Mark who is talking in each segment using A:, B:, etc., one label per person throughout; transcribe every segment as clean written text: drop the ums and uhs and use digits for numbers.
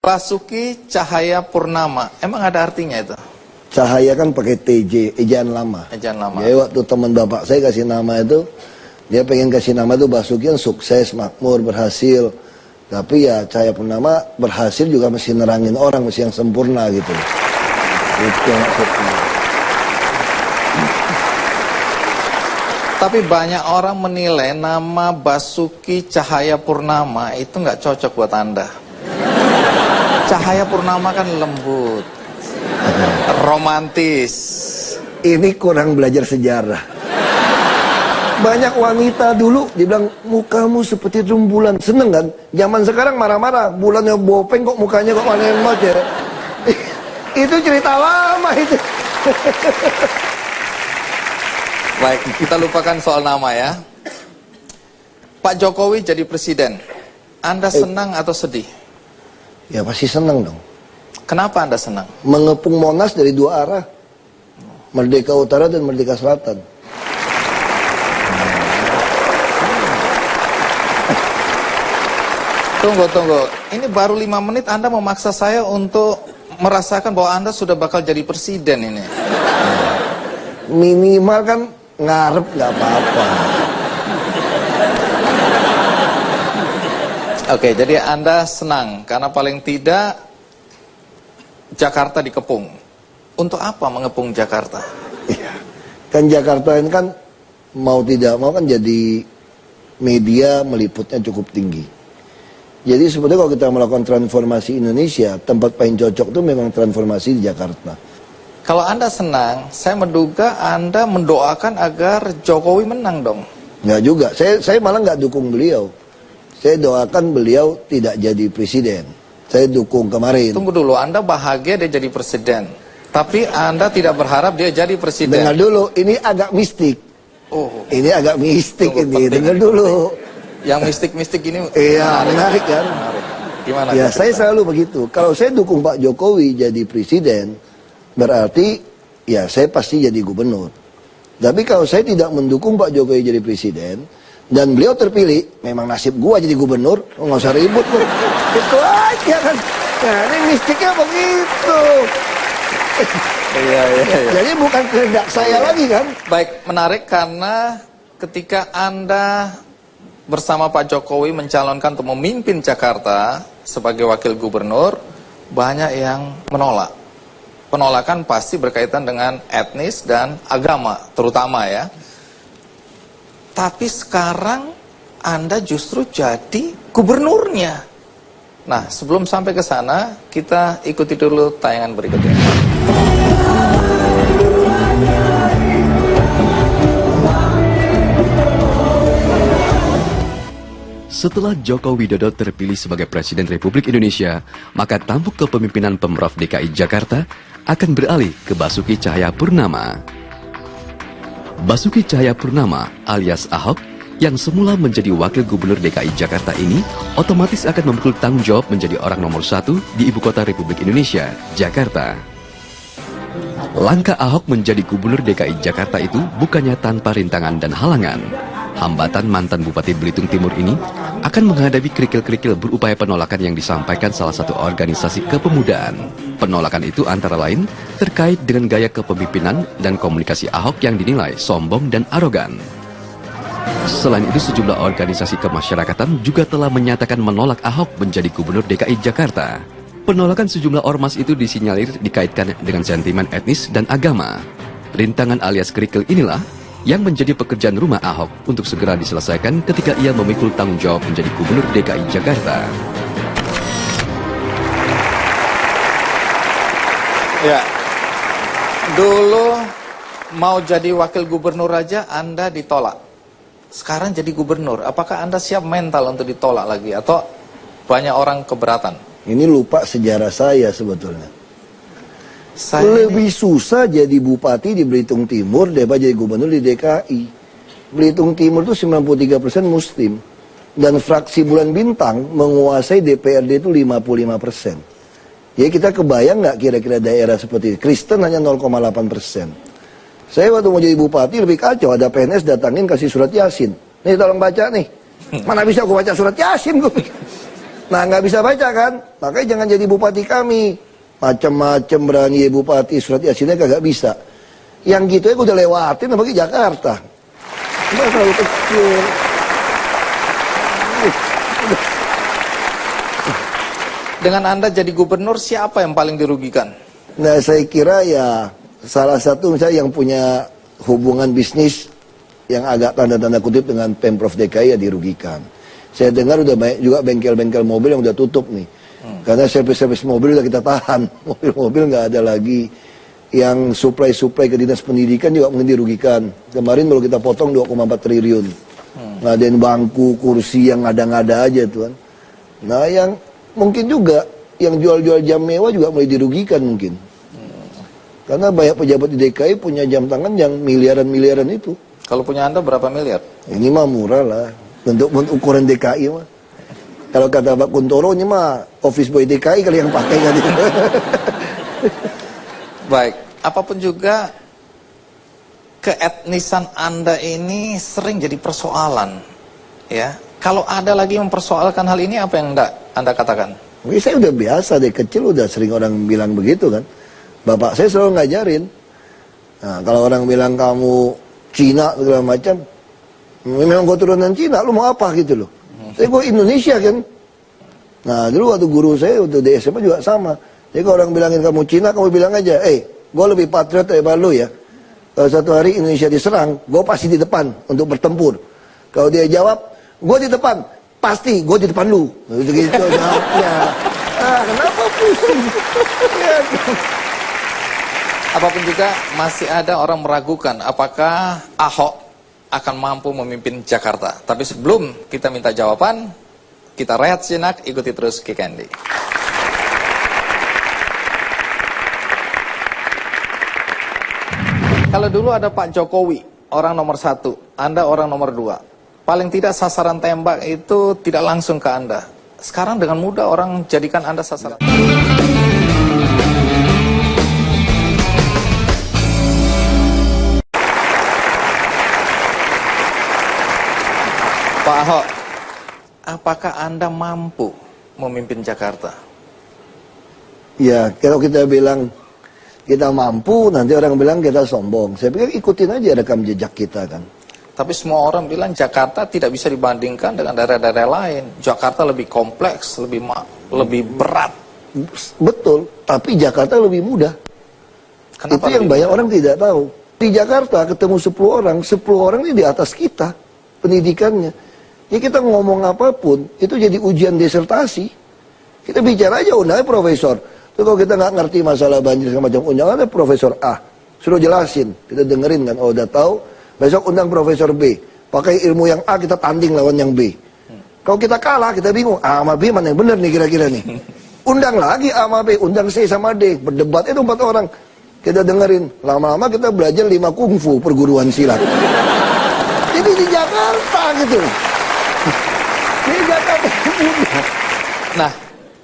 A: Basuki Cahayapurnama, emang ada artinya itu?
B: Cahaya kan pakai TJ, ejaan lama.
A: Ejaan lama.
B: Jadi waktu teman bapak saya kasih nama itu, dia pengen kasih nama itu Basuki yang sukses, makmur, berhasil. Tapi ya Cahayapurnama berhasil juga mesti nerangin orang, mesti yang sempurna gitu. Itu maksudnya.
A: Tapi banyak orang menilai nama Basuki Cahayapurnama itu nggak cocok buat Anda. Cahayapurnama kan lembut, romantis.
B: Ini kurang belajar sejarah. Banyak wanita dulu dibilang mukamu seperti rembulan, seneng kan? Zaman sekarang marah-marah, bulannya bopeng kok mukanya kok warna emas ya. Itu cerita lama itu.
A: Baik, kita lupakan soal nama ya. Pak Jokowi jadi presiden, Anda senang atau sedih?
B: Ya pasti senang dong.
A: Kenapa Anda senang?
B: Mengepung Monas dari dua arah, Merdeka Utara dan Merdeka Selatan.
A: Tunggu. Ini baru 5 menit Anda memaksa saya untuk merasakan bahwa Anda sudah bakal jadi presiden ini.
B: Minimal kan ngarep nggak apa-apa.
A: Oke, jadi Anda senang karena paling tidak Jakarta dikepung. Untuk apa mengepung Jakarta?
B: Iya. Kan Jakarta ini kan mau tidak mau kan jadi media meliputnya cukup tinggi. Jadi sebetulnya kalau kita melakukan transformasi Indonesia, tempat paling cocok itu memang transformasi di Jakarta.
A: Kalau Anda senang, saya menduga Anda mendoakan agar Jokowi menang dong.
B: Nggak juga, saya malah nggak dukung beliau. Saya doakan beliau tidak jadi presiden. Saya dukung kemarin.
A: Tunggu dulu, Anda bahagia dia jadi presiden. Tapi Anda tidak berharap dia jadi presiden.
B: Dengar dulu, ini agak mistik.
A: Oh,
B: ini agak mistik ini. Dengar dulu.
A: Yang mistik-mistik ini.
B: Iya, menarik kan?
A: Menarik. Gimana?
B: Ya, saya selalu begitu. Kalau saya dukung Pak Jokowi jadi presiden, berarti ya saya pasti jadi gubernur. Tapi kalau saya tidak mendukung Pak Jokowi jadi presiden dan beliau terpilih, memang nasib gua jadi gubernur, nggak usah ribut loh. Itu aja kan. Nah, ini mistiknya begitu.
A: Iya.
B: Jadi bukan kehendak saya lagi kan.
A: Baik, menarik karena ketika Anda bersama Pak Jokowi mencalonkan untuk memimpin Jakarta sebagai wakil gubernur, banyak yang menolak. Penolakan pasti berkaitan dengan etnis dan agama, terutama ya. Tapi sekarang Anda justru jadi gubernurnya. Nah, sebelum sampai ke sana, kita ikuti dulu tayangan berikutnya.
C: Setelah Joko Widodo terpilih sebagai Presiden Republik Indonesia, maka tampuk kepemimpinan Pemprov DKI Jakarta akan beralih ke Basuki Cahayapurnama. Basuki Cahayapurnama alias Ahok yang semula menjadi Wakil Gubernur DKI Jakarta ini otomatis akan memikul tanggung jawab menjadi orang nomor 1 di Ibu Kota Republik Indonesia, Jakarta. Langkah Ahok menjadi Gubernur DKI Jakarta itu bukannya tanpa rintangan dan halangan. Hambatan mantan Bupati Belitung Timur ini akan menghadapi kerikil-kerikil berupaya penolakan yang disampaikan salah satu organisasi kepemudaan. Penolakan itu antara lain terkait dengan gaya kepemimpinan dan komunikasi Ahok yang dinilai sombong dan arogan. Selain itu, sejumlah organisasi kemasyarakatan juga telah menyatakan menolak Ahok menjadi Gubernur DKI Jakarta. Penolakan sejumlah ormas itu disinyalir dikaitkan dengan sentimen etnis dan agama. Rintangan alias kerikil inilah yang menjadi pekerjaan rumah Ahok untuk segera diselesaikan ketika ia memikul tanggung jawab menjadi Gubernur DKI Jakarta.
A: Ya, dulu mau jadi wakil gubernur aja Anda ditolak. Sekarang jadi gubernur, apakah Anda siap mental untuk ditolak lagi atau banyak orang keberatan?
B: Ini lupa sejarah saya sebetulnya. Lebih susah jadi bupati di Belitung Timur daripada jadi gubernur di DKI. Belitung Timur itu 93% muslim. Dan fraksi Bulan Bintang menguasai DPRD itu 55%. Jadi kita kebayang nggak kira-kira daerah seperti itu? Kristen hanya 0,8%. Saya waktu mau jadi bupati lebih kacau. Ada PNS datangin kasih surat Yasin. Nih tolong baca nih. Mana bisa aku baca surat Yasin gue. Nah, nggak bisa baca kan? Makanya jangan jadi bupati kami. Macam-macam berani bupati, surat yasinnya kagak bisa. Yang gitu ya udah lewatin bagi Jakarta. Cuma terlalu kecil.
A: Dengan Anda jadi gubernur, siapa yang paling dirugikan?
B: Nah, saya kira ya salah satu misalnya yang punya hubungan bisnis yang agak tanda-tanda kutip dengan Pemprov DKI ya dirugikan. Saya dengar udah banyak juga bengkel-bengkel mobil yang udah tutup nih. Karena servis-servis mobil udah kita tahan. Mobil-mobil nggak ada lagi. Yang supply ke dinas pendidikan juga mungkin dirugikan. Kemarin kalau kita potong 2,4 triliun. Ngadain bangku, kursi yang ngada-ngada aja tuh kan. Nah, yang mungkin juga yang jual-jual jam mewah juga mulai dirugikan mungkin. Karena banyak pejabat di DKI punya jam tangan yang miliaran-miliaran itu.
A: Kalau punya Anda berapa miliar?
B: Ini mah murah lah. Untuk ukuran DKI mah. Kalau kata Pak Kuntoro ini mah office boy DKI kali yang pakai kan.
A: Baik, apapun juga keetnisan Anda ini sering jadi persoalan, ya. Kalau ada lagi mempersoalkan hal ini, apa yang Anda katakan?
B: Mungkin saya udah biasa dari kecil udah sering orang bilang begitu kan. Bapak saya selalu ngajarin. Nah, kalau orang bilang kamu Cina segala macam, memang gue turunan Cina, lu mau apa gitu loh. Saya gue Indonesia kan. Nah dulu waktu guru saya waktu di SMA juga sama. Jadi kalau orang bilangin kamu Cina, kamu bilang aja, gue lebih patriot daripada lu ya. Kalau satu hari Indonesia diserang, gue pasti di depan untuk bertempur. Kalau dia jawab, gue di depan, pasti gue di depan lu. Gitu jawabnya. Kenapa pusing?
A: Apapun juga masih ada orang meragukan apakah Ahok akan mampu memimpin Jakarta. Tapi sebelum kita minta jawaban, kita rehat sejenak, ikuti terus Kick Andy. Kalau dulu ada Pak Jokowi, orang nomor 1, Anda orang nomor 2. Paling tidak sasaran tembak itu tidak langsung ke Anda. Sekarang dengan mudah orang jadikan Anda sasaran. Pak Ahok, apakah Anda mampu memimpin Jakarta?
B: Ya, kalau kita bilang kita mampu, nanti orang bilang kita sombong. Saya pikir ikutin aja rekam jejak kita kan.
A: Tapi semua orang bilang Jakarta tidak bisa dibandingkan dengan daerah-daerah lain. Jakarta lebih kompleks, lebih berat.
B: Betul, tapi Jakarta lebih mudah.
A: Kenapa
B: itu yang banyak orang tidak tahu. Di Jakarta ketemu 10 orang, 10 orang ini di atas kita pendidikannya. Ya kita ngomong apapun, itu jadi ujian disertasi. Kita bicara aja undangnya profesor. Terus kalau kita nggak ngerti masalah banjir segala macam, undangannya profesor A. Suruh jelasin, kita dengerin kan, oh udah tahu. Besok undang profesor B. Pakai ilmu yang A, kita tanding lawan yang B. Kalau kita kalah, kita bingung, A sama B mana yang benar nih kira-kira nih. Undang lagi A sama B, undang C sama D. Berdebat itu 4 orang. Kita dengerin, lama-lama kita belajar 5 kungfu perguruan silat. Jadi di Jakarta gitu. Di Jakarta mudah.
A: Nah,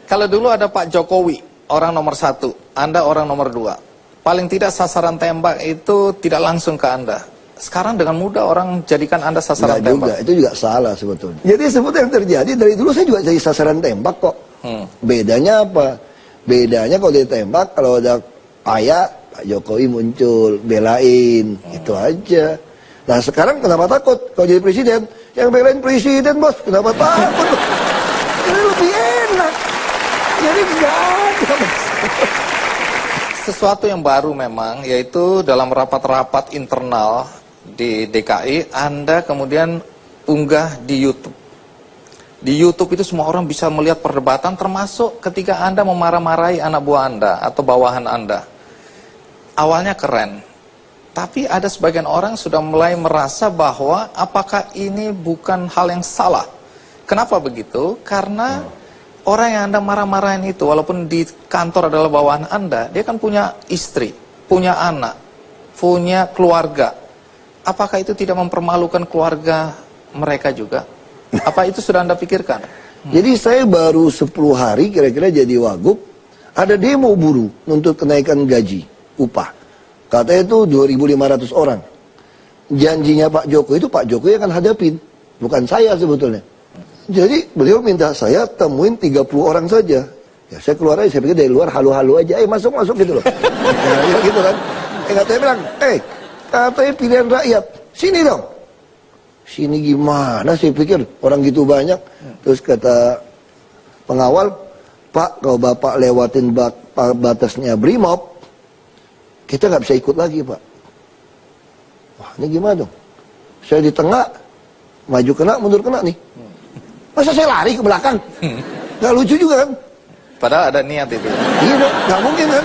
A: kalau dulu ada Pak Jokowi, orang nomor 1, Anda orang nomor 2. Paling tidak sasaran tembak itu tidak langsung ke Anda. Sekarang dengan mudah orang jadikan Anda sasaran tembak.
B: Juga, itu juga salah sebetulnya. Jadi sebetulnya yang terjadi, dari dulu saya juga jadi sasaran tembak kok. Bedanya apa? Bedanya kalau ditembak, kalau ada payah, Pak Jokowi muncul, belain, itu aja. Nah sekarang kenapa takut? Kalau jadi presiden, yang belain presiden bos, kenapa takut? Ini lebih enak. Jadi nggak ada.
A: Sesuatu yang baru memang, yaitu dalam rapat-rapat internal di DKI, Anda kemudian unggah di YouTube. Di YouTube itu semua orang bisa melihat perdebatan, termasuk ketika Anda memarah-marahi anak buah Anda atau bawahan Anda. Awalnya keren, tapi ada sebagian orang sudah mulai merasa bahwa apakah ini bukan hal yang salah. Kenapa begitu? Karena orang yang Anda marah-marahin itu, walaupun di kantor adalah bawahan Anda, dia kan punya istri, punya anak, punya keluarga. Apakah itu tidak mempermalukan keluarga mereka juga? Apa itu sudah Anda pikirkan?
B: Jadi saya baru 10 hari kira-kira jadi wagub, ada demo buruh untuk kenaikan gaji, upah. Katanya itu 2.500 orang. Janjinya Pak Jokowi itu Pak Jokowi akan hadapin, bukan saya sebetulnya. Jadi beliau minta saya temuin 30 orang saja. Ya saya keluar aja, saya pikir dari luar halu-halu aja, masuk gitu loh. Ya gitu kan. Katanya bilang, katanya pilihan rakyat, sini dong. Sini gimana sih, pikir orang gitu banyak. Terus kata pengawal, Pak, kalau Bapak lewatin batasnya Brimob, kita nggak bisa ikut lagi, Pak. Wah, ini gimana dong? Saya di tengah, maju kena, mundur kena nih. Masa saya lari ke belakang? Nggak lucu juga kan?
A: Padahal ada niat itu.
B: Iya dong, nggak mungkin kan?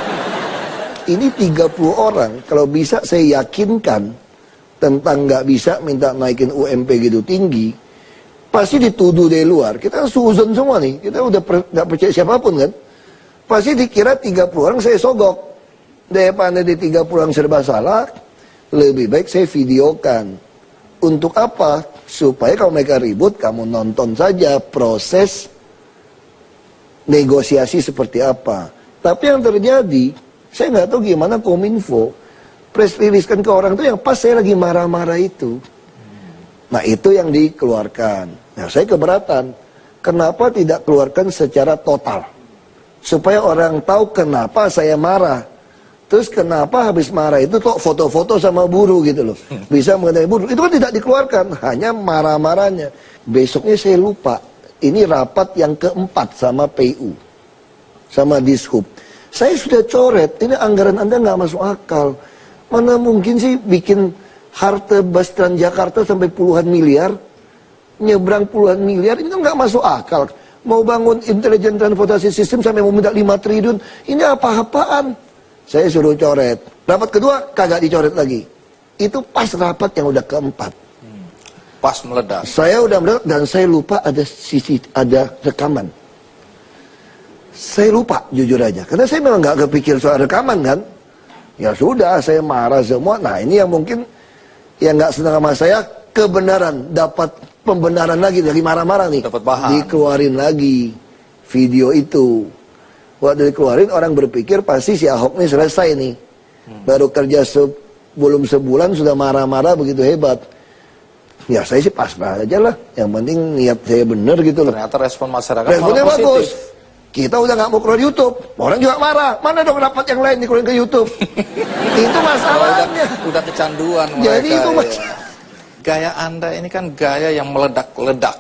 B: Ini 30 orang, kalau bisa saya yakinkan tentang nggak bisa minta naikin UMP gitu tinggi, pasti dituduh dari luar. Kita kan suzon semua nih, kita udah nggak percaya siapapun kan. Pasti dikira 30 orang saya sogok. Daripada di 30 orang serba salah, lebih baik saya videokan. Untuk apa? Supaya kalau mereka ribut, kamu nonton saja proses negosiasi seperti apa. Tapi yang terjadi, saya nggak tahu gimana Kominfo press release kan ke orang itu yang pas saya lagi marah-marah itu. Nah itu yang dikeluarkan. Nah saya keberatan. Kenapa tidak keluarkan secara total? Supaya orang tahu kenapa saya marah. Terus kenapa habis marah itu kok foto-foto sama buruh gitu loh. Bisa mengenai buruh. Itu kan tidak dikeluarkan. Hanya marah-marahnya. Besoknya saya lupa. Ini rapat yang keempat sama PU. Sama Dishub. Saya sudah coret. Ini anggaran Anda nggak masuk akal. Mana mungkin sih bikin halte bus Transjakarta sampai puluhan miliar. Nyebrang puluhan miliar. Ini kan nggak masuk akal. Mau bangun intelijen transportasi sistem sampai mau minta 5 triliun. Ini apa-apaan. Saya suruh coret. Rapat kedua kagak dicoret lagi. Itu pas rapat yang udah keempat.
A: Pas meledak.
B: Saya udah meledak dan saya lupa ada rekaman. Saya lupa jujur aja. Karena saya memang nggak kepikir soal rekaman kan. Ya sudah saya marah semua. Nah ini yang mungkin yang nggak senang sama saya kebenaran. Dapat pembenaran lagi dari marah-marah nih.
A: Dapat bahan.
B: Dikeluarin lagi video itu. Waktu dikeluarin orang berpikir pasti si Ahok nih selesai nih. Baru kerja belum sebulan sudah marah-marah begitu hebat. Ya saya sih pasrah aja lah. Yang penting niat saya bener gitu loh.
A: Ternyata respon masyarakat
B: Responnya
A: malah positif.
B: bagus. Kita udah nggak mau keluar YouTube. Orang juga marah. Mana dong rapat yang lain dikeluarin ke YouTube? Itu masalahnya.
A: Udah kecanduan mereka.
B: Jadi itu
A: Gaya Anda ini kan gaya yang meledak-ledak.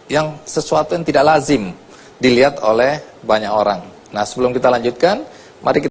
A: Yang sesuatu yang tidak lazim dilihat oleh banyak orang. Nah sebelum kita lanjutkan, mari kita